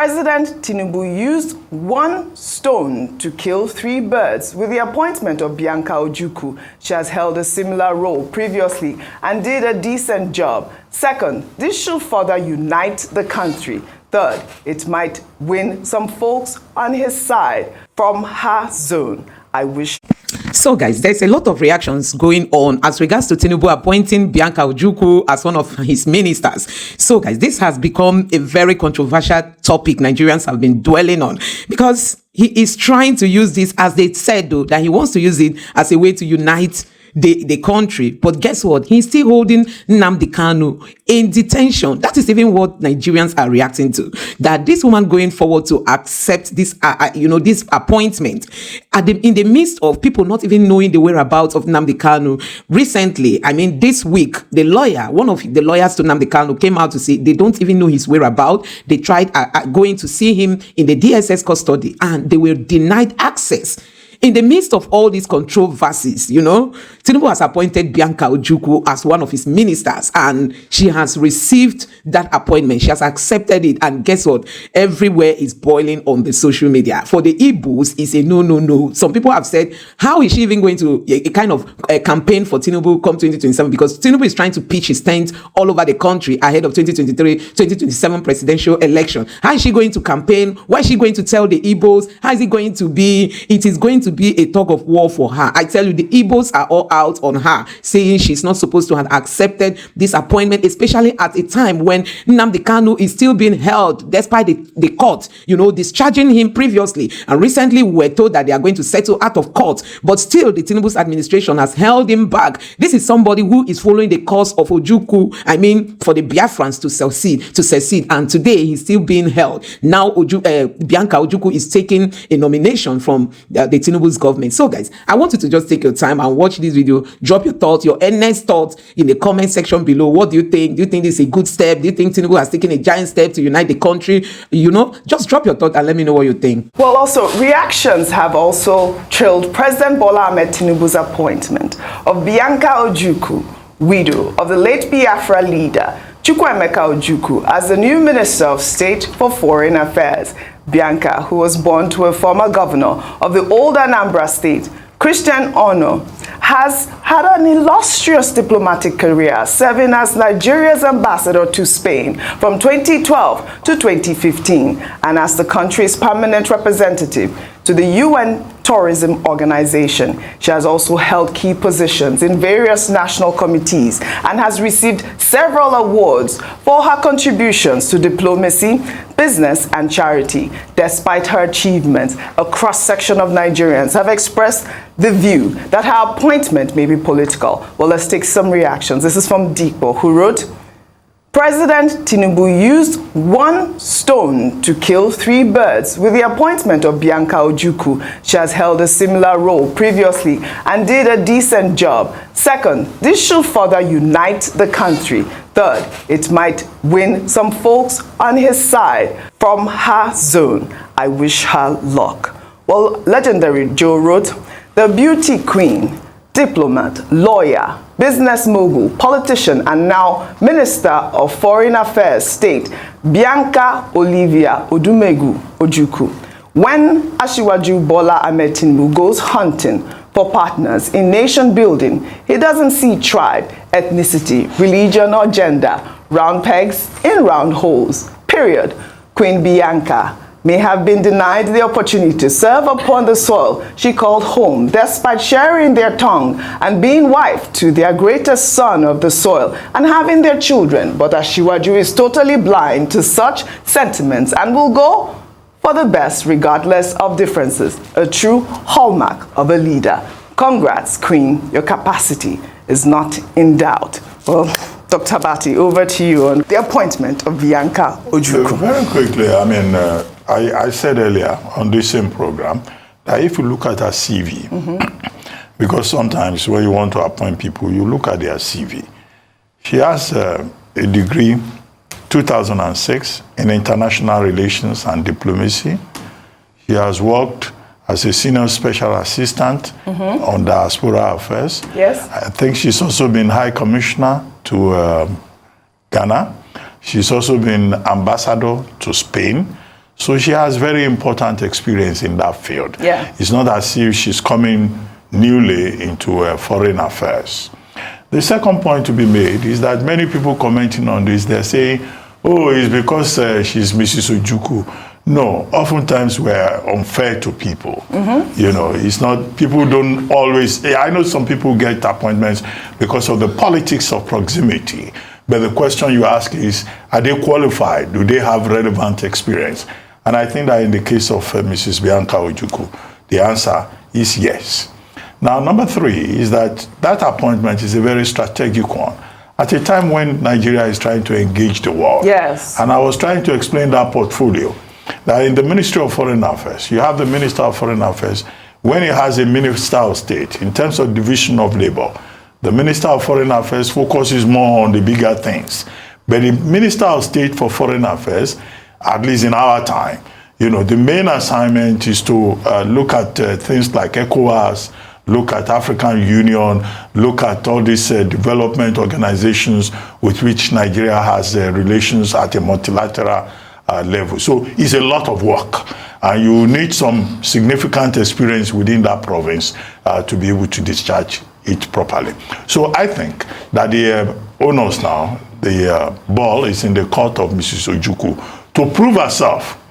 President Tinubu used one stone to kill three birds with the appointment of Bianca Ojukwu. She has held a similar role previously and did a decent job. Second, this should further unite the country. Third, it might win some folks on his side. From her zone, I wish. So guys, there's a lot of reactions going on as regards to Tinubu appointing Bianca Ojukwu as one of his ministers. So guys, this has become a very controversial topic Nigerians have been dwelling on, because he is trying to use this, as they said though, that he wants to use it as a way to unite the country. But guess what? He's still holding Nnamdi Kanu in detention. That is even what Nigerians are reacting to. That this woman going forward to accept this, this appointment in the midst of people not even knowing the whereabouts of Nnamdi Kanu. Recently, this week, the lawyer, one of the lawyers to Nnamdi Kanu, came out to say they don't even know his whereabouts. They tried going to see him in the DSS custody, and they were denied access. In the midst of all these controversies, Tinubu has appointed Bianca Ojukwu as one of his ministers, and she has received that appointment. She has accepted it, and guess what? Everywhere is boiling on the social media. For the Igbos, it's a no. Some people have said, how is she even going to campaign for Tinubu come 2027? Because Tinubu is trying to pitch his tent all over the country ahead of 2027 presidential election. How is she going to campaign? What is she going to tell the Igbos? How is it going to be? It is going to be a tug of war for her. I tell you, the Igbos are all out on her, saying she's not supposed to have accepted this appointment, especially at a time when Nnamdi Kanu is still being held despite the court, discharging him previously. And recently we were told that they are going to settle out of court, but still the Tinubu's administration has held him back. This is somebody who is following the course of Ojukwu, for the Biafrans to succeed, and today he's still being held. Now Bianca Ojukwu is taking a nomination from the Tinubu's government. So guys, I want you to just take your time and watch this video. Drop your thoughts, your earnest thoughts in the comment section below. What do you think? Do you think this is a good step? Do you think Tinubu has taken a giant step to unite the country? Just drop your thoughts and let me know what you think. Well, also, reactions have also trailed President Bola Ahmed Tinubu's appointment of Bianca Ojukwu, widow of the late Biafra leader Chukwuemeka Ojukwu, as the new Minister of State for Foreign Affairs. Bianca, who was born to a former governor of the old Anambra State, Christian Ono, has had an illustrious diplomatic career, serving as Nigeria's ambassador to Spain from 2012 to 2015 and as the country's permanent representative to the UN Tourism Organization. She has also held key positions in various national committees and has received several awards for her contributions to diplomacy, business, and charity. Despite her achievements, a cross-section of Nigerians have expressed the view that her appointment may be political. Well, let's take some reactions. This is from Dikbo, who wrote, President Tinubu used one stone to kill three birds with the appointment of Bianca Ojukwu. She has held a similar role previously and did a decent job. Second, this should further unite the country. Third, it might win some folks on his side. From her zone, I wish her luck. Well, legendary Joe wrote, the beauty queen, diplomat, lawyer, business mogul, politician, and now Minister of Foreign Affairs State, Bianca Olivia Odumegu Ojukwu. When Asiwaju Bola Ahmed Tinubu goes hunting for partners in nation building, he doesn't see tribe, ethnicity, religion, or gender. Round pegs in round holes. Period. Queen Bianca may have been denied the opportunity to serve upon the soil she called home, despite sharing their tongue and being wife to their greatest son of the soil and having their children. But Asiwaju is totally blind to such sentiments and will go for the best regardless of differences. A true hallmark of a leader. Congrats, Queen. Your capacity is not in doubt. Well, Dr. Bati, over to you on the appointment of Bianca Ojukwu. Very quickly, I said earlier on this same program that if you look at her CV, because sometimes when you want to appoint people, you look at their CV. She has a degree, 2006, in international relations and diplomacy. She has worked as a senior special assistant on diaspora affairs. Yes. I think she's also been high commissioner to Ghana. She's also been ambassador to Spain. So she has very important experience in that field. Yeah. It's not as if she's coming newly into foreign affairs. The second point to be made is that many people commenting on this, they're saying, oh, it's because she's Mrs. Ojukwu. No, oftentimes we're unfair to people. You know, it's not, people don't always, I know some people get appointments because of the politics of proximity. But the question you ask is, are they qualified? Do they have relevant experience? And I think that in the case of Mrs. Bianca Ojukwu, the answer is yes. Now, number three is that appointment is a very strategic one. At a time when Nigeria is trying to engage the world. Yes. And I was trying to explain that portfolio. That in the Ministry of Foreign Affairs, you have the Minister of Foreign Affairs. When he has a Minister of State, in terms of division of labor, the Minister of Foreign Affairs focuses more on the bigger things. But the Minister of State for Foreign Affairs, at least in our time, you know, the main assignment is to look at things like ECOWAS, look at African Union, look at all these development organizations with which Nigeria has relations at a multilateral level. So it's a lot of work, and you need some significant experience within that province to be able to discharge it properly. So I think that the onus now, the ball is in the court of Mrs. Ojukwu to prove herself,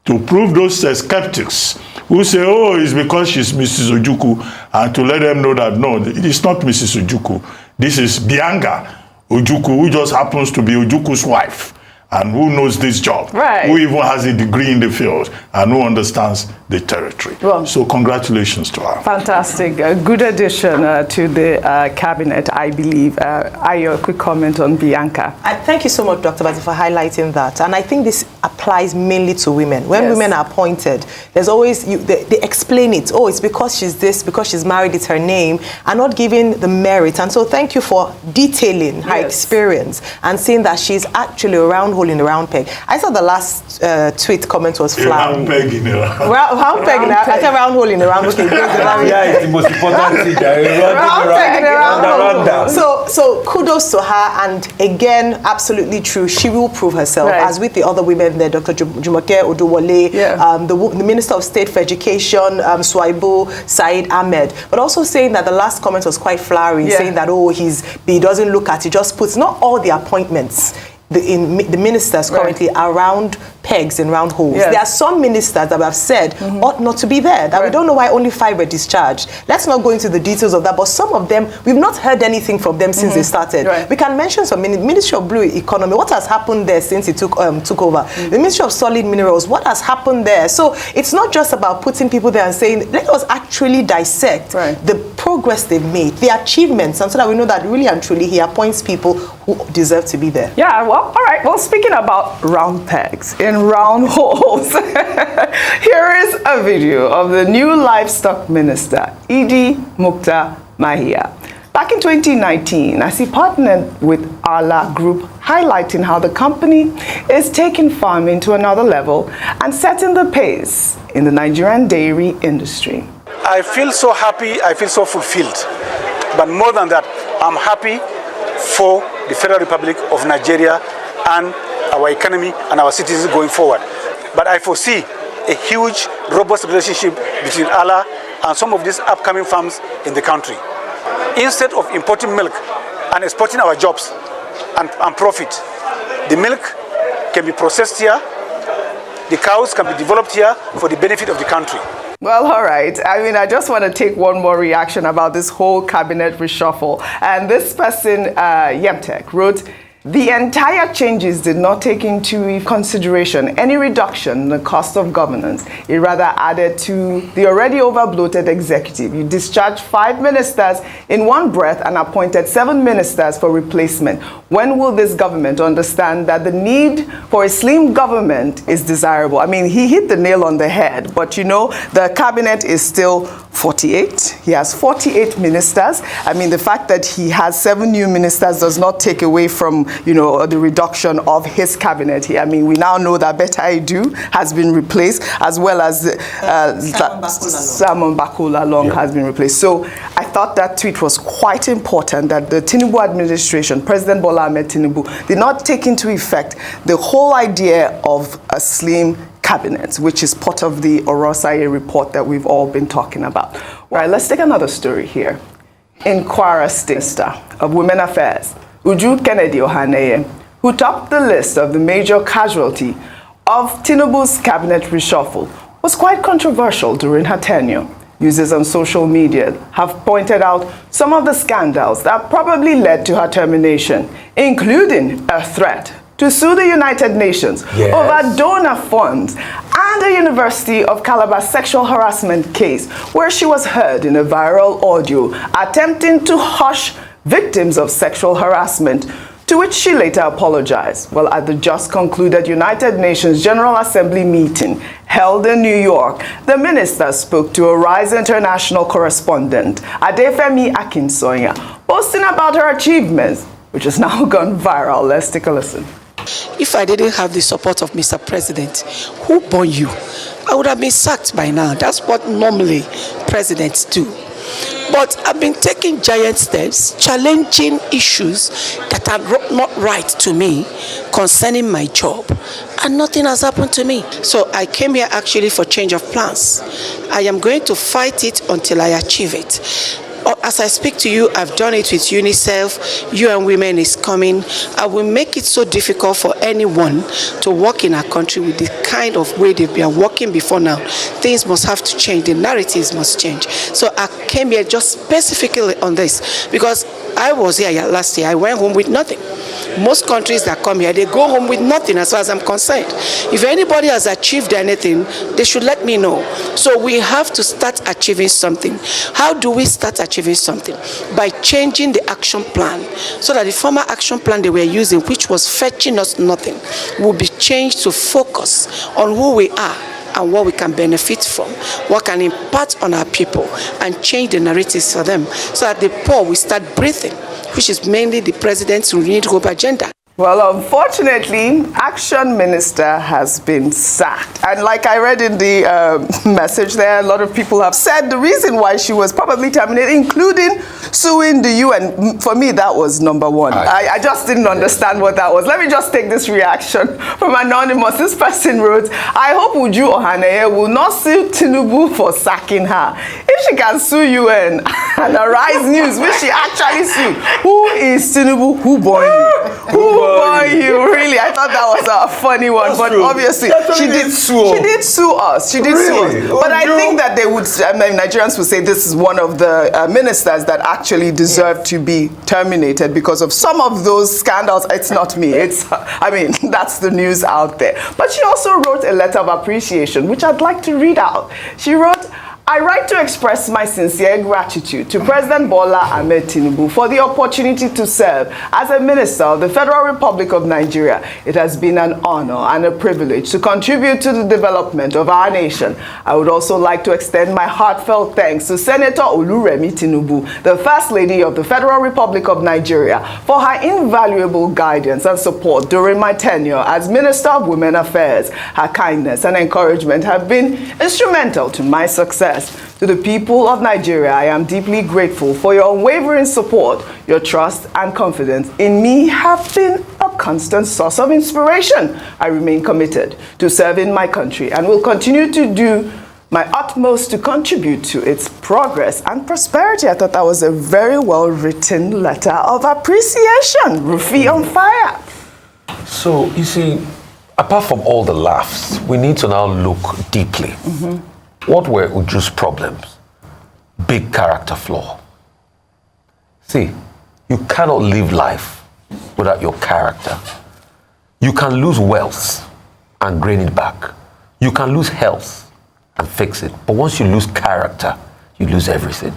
to prove those skeptics who say, oh, it's because she's Mrs. Ojukwu, and to let them know that, no, it is not Mrs. Ojukwu. This is Bianca Ojukwu, who just happens to be Ojukwu's wife, and who knows this job, right, who even has a degree in the field, and who understands the territory. Well, so congratulations to her. Fantastic. A good addition to the cabinet, I believe. Ayo, a quick comment on Bianca. Thank you so much, Dr. Bati, for highlighting that. And I think this applies mainly to women. When women are appointed, there's always, they explain it. Oh, it's because she's this, because she's married, it's her name, and not giving the merit. And so thank you for detailing her experience and saying that she's actually a round hole in a round peg. I saw the last tweet comment was flowering. Round peg in a round. Round peg in a, I said round hole in a round. Okay, yeah, it's the most important thing. Round peg in a round hole. So kudos to her, and again, absolutely true. She will prove herself, as with the other women there, Dr. Jumoke Odowole, the Minister of State for Education, Swaibu Said Ahmed, but also saying that the last comment was quite flowery, saying that, oh, he doesn't look at, he just puts, not all the appointments the ministers currently are round pegs in round holes. There are some ministers that we have said ought not to be there, that we don't know why only 5 were discharged. Let's not go into the details of that, but some of them, we've not heard anything from them since they started. We can mention some. Ministry of Blue Economy, what has happened there since he took over? The Ministry of Solid Minerals, what has happened there? So it's not just about putting people there and saying, let us actually dissect the progress they've made, the achievements, and so that we know that really and truly he appoints people who deserve to be there. Yeah, well, all right. Well, speaking about round pegs in round holes, here is a video of the new livestock minister, Idi Mukta Mahia. Back in 2019, as he partnered with Ala Group, highlighting how the company is taking farming to another level and setting the pace in the Nigerian dairy industry. I feel so happy, I feel so fulfilled. But more than that, I'm happy for the Federal Republic of Nigeria and our economy and our citizens going forward. But I foresee a huge, robust relationship between Allah and some of these upcoming farms in the country. Instead of importing milk and exporting our jobs and profit, the milk can be processed here, the cows can be developed here for the benefit of the country. Well, all right. I mean, I just want to take one more reaction about this whole cabinet reshuffle. And this person, Yemtek, wrote, the entire changes did not take into consideration any reduction in the cost of governance. It rather added to the already over-bloated executive. You discharged 5 ministers in one breath and appointed 7 ministers for replacement. When will this government understand that the need for a slim government is desirable? I mean, he hit the nail on the head, but you know, the cabinet is still 48. He has 48 ministers. I mean, the fact that he has 7 new ministers does not take away from, you know, the reduction of his cabinet here. I mean, we now know that Betta Edu has been replaced, as well as Simon Bakula Long has been replaced. So I thought that tweet was quite important, that the Tinubu administration, President Bola Ahmed Tinubu, did not take into effect the whole idea of a slim cabinet, which is part of the Orosaye report that we've all been talking about. All right, let's take another story here. In Kwara State, Minister of Women Affairs, Uju Ohanenye, who topped the list of the major casualty of Tinubu's cabinet reshuffle, was quite controversial during her tenure. Users on social media have pointed out some of the scandals that probably led to her termination, including a threat to sue the United Nations over donor funds and a University of Calabar sexual harassment case where she was heard in a viral audio attempting to hush victims of sexual harassment, to which she later apologized. Well, at the just concluded United Nations General Assembly meeting held in New York, the minister spoke to Arise International correspondent Adefemi Akinsoya, boasting about her achievements, which has now gone viral. Let's take a listen. If I didn't have the support of Mr. President, who born you? I would have been sacked by now. That's what normally presidents do. But I've been taking giant steps, challenging issues that are not right to me concerning my job, and nothing has happened to me. So I came here actually for change of plans. I am going to fight it until I achieve it. As I speak to you, I've done it with UNICEF. UN Women is coming. I will make it so difficult for anyone to work in our country with the kind of way they've been working before now. Things must have to change. The narratives must change. So I came here just specifically on this because I was here last year. I went home with nothing. Most countries that come here, they go home with nothing as far as I'm concerned. If anybody has achieved anything, they should let me know. So we have to start achieving something. How do we start achieving something? By changing the action plan so that the former action plan they were using, which was fetching us nothing, will be changed to focus on who we are and what we can benefit from, what can impact on our people, and change the narratives for them so that the poor will start breathing, which is mainly the president's renewed hope agenda. Well, unfortunately, Action Minister has been sacked. And like I read in the message there, a lot of people have said the reason why she was probably terminated, including suing the UN. For me, that was number one. I just didn't understand what that was. Let me just take this reaction from Anonymous. This person wrote, I hope Uju Ohanenye will not sue Tinubu for sacking her. If she can sue UN and Arise News, will she actually sue? Who is Tinubu? Who born you? Who born you? Really? I thought that was a funny one. That's but true. Obviously, she did sue. She did sue us. She did sue us. But I think that they would, Nigerians would say this is one of the ministers that actually deserve to be terminated because of some of those scandals. It's not me. It's, that's the news out there. But she also wrote a letter of appreciation, which I'd like to read out. She wrote, I write to express my sincere gratitude to President Bola Ahmed Tinubu for the opportunity to serve as a minister of the Federal Republic of Nigeria. It has been an honor and a privilege to contribute to the development of our nation. I would also like to extend my heartfelt thanks to Senator Oluremi Tinubu, the First Lady of the Federal Republic of Nigeria, for her invaluable guidance and support during my tenure as Minister of Women Affairs. Her kindness and encouragement have been instrumental to my success. To the people of Nigeria, I am deeply grateful for your unwavering support. Your trust and confidence in me have been a constant source of inspiration. I remain committed to serving my country and will continue to do my utmost to contribute to its progress and prosperity. I thought that was a very well-written letter of appreciation. Rufi on fire. So, you see, apart from all the laughs, we need to now look deeply. What were Uju's problems? Big character flaw. See, you cannot live life without your character. You can lose wealth and gain it back. You can lose health and fix it. But once you lose character, you lose everything.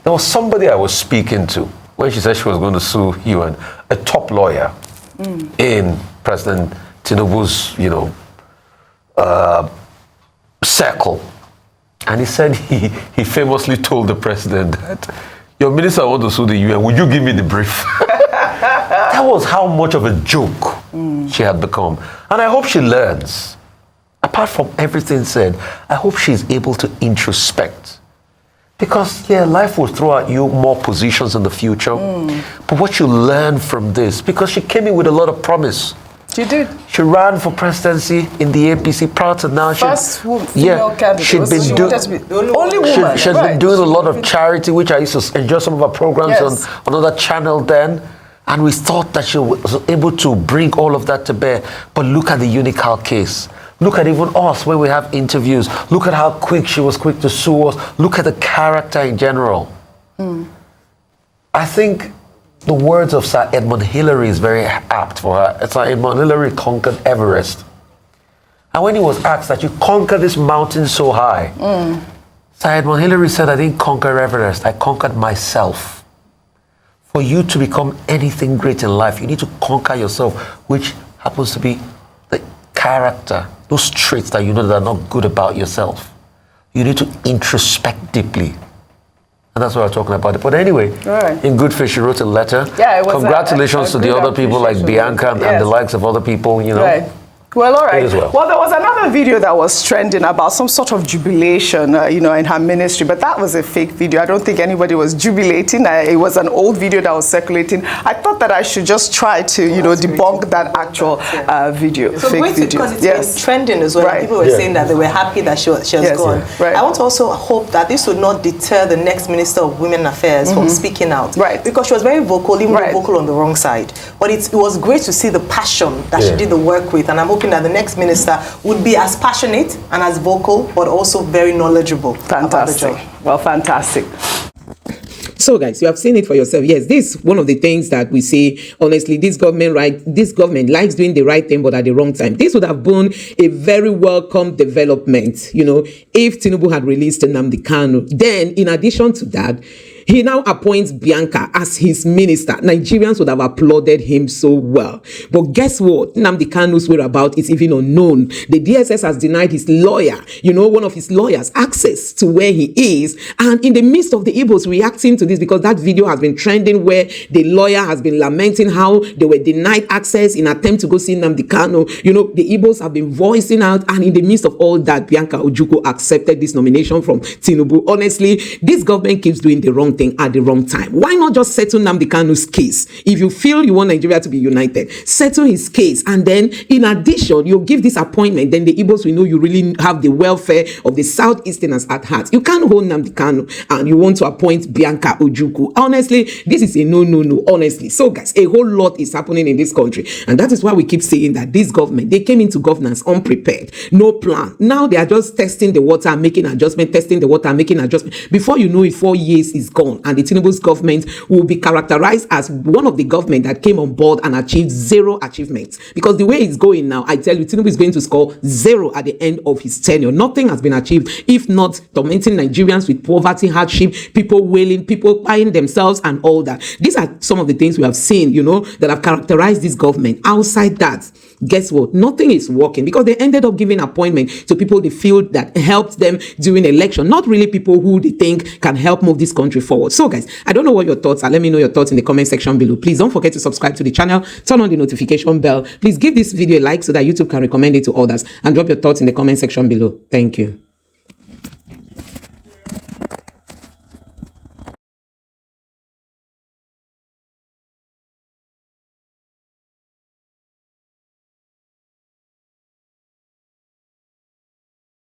There was somebody I was speaking to when she said she was going to sue you, and a top lawyer in President Tinubu's, circle, and he said he famously told the president that your minister want to sue the UN, would you give me the brief? That was how much of a joke she had become. And I hope she learns. Apart from everything said, I hope she's able to introspect, because life will throw at you more positions in the future, but what you learn from this, because she came in with a lot of promise, She did. She ran for presidency in the APC prior to now. First female candidate. She'd been only woman. She's been doing a lot of charity, which I used to enjoy some of her programs on another channel then. And we thought that she was able to bring all of that to bear. But look at the Unical case. Look at even us, where we have interviews. Look at how quick she was quick to sue us. Look at the character in general. I think the words of Sir Edmund Hillary is very apt for her. Sir Edmund Hillary conquered Everest. And when he was asked that you conquered this mountain so high, Sir Edmund Hillary said, I didn't conquer Everest, I conquered myself. For you to become anything great in life, you need to conquer yourself, which happens to be the character, those traits that you know that are not good about yourself. You need to introspect deeply. And that's what we're talking about. But anyway, in good faith, she wrote a letter. Yeah, it was congratulations to the other people like Bianca and the likes of other people, you know. Right. Well, all right. Well, there was another video that was trending about some sort of jubilation, you know, in her ministry, but that was a fake video. I don't think anybody was jubilating. It was an old video that was circulating. I thought that I should just try to, you know, debunk that actual video, so fake video. Because it's been trending as well. Right. People were saying that they were happy that she has gone. Right. I want to also hope that this would not deter the next Minister of Women Affairs from speaking out. Right. Because she was very vocal, even though vocal on the wrong side. But it was great to see the passion that she did the work with, and I'm hoping that the next minister would be as passionate and as vocal, but also very knowledgeable. Fantastic. Well, fantastic. So guys, you have seen it for yourself. Yes, this is one of the things that we say, honestly, this government likes doing the right thing, but at the wrong time. This would have been a very welcome development, you know, if Tinubu had released Nnamdi Kanu. Then, in addition to that, he now appoints Bianca as his minister. Nigerians would have applauded him so well. But guess what? Nnamdi Kanu's whereabouts is even unknown. The DSS has denied his lawyer, you know, one of his lawyers, access to where he is. And in the midst of the Igbos reacting to this, because that video has been trending where the lawyer has been lamenting how they were denied access in attempt to go see Nnamdi Kanu. You know, the Igbos have been voicing out. And in the midst of all that, Bianca Ojukwu accepted this nomination from Tinubu. Honestly, this government keeps doing the wrong thing at the wrong time. Why not just settle Nnamdi Kanu's case? If you feel you want Nigeria to be united, settle his case, and then in addition, you give this appointment, then the Igbos will know you really have the welfare of the Southeasterners at heart. You can't hold Nnamdi Kanu and you want to appoint Bianca Ojukwu. Honestly, this is a no, honestly. So guys, a whole lot is happening in this country, and that is why we keep saying that this government, they came into governance unprepared, no plan. Now they are just testing the water and making adjustment, testing the water and making adjustment. Before you know it, 4 years is gone. And the Tinubu's government will be characterized as one of the government that came on board and achieved zero achievements. Because the way it's going now, I tell you, Tinubu is going to score 0 at the end of his tenure. Nothing has been achieved, if not tormenting Nigerians with poverty, hardship, people wailing, people buying themselves and all that. These are some of the things we have seen, you know, that have characterized this government. Outside that, guess what? Nothing is working, because they ended up giving appointment to people they feel that helped them during election, not really people who they think can help move this country forward. So guys, I don't know what your thoughts are. Let me know your thoughts in the comment section below. Please don't forget to subscribe to the channel, turn on the notification bell. Please give this video a like so that YouTube can recommend it to others, and drop your thoughts in the comment section below. Thank you.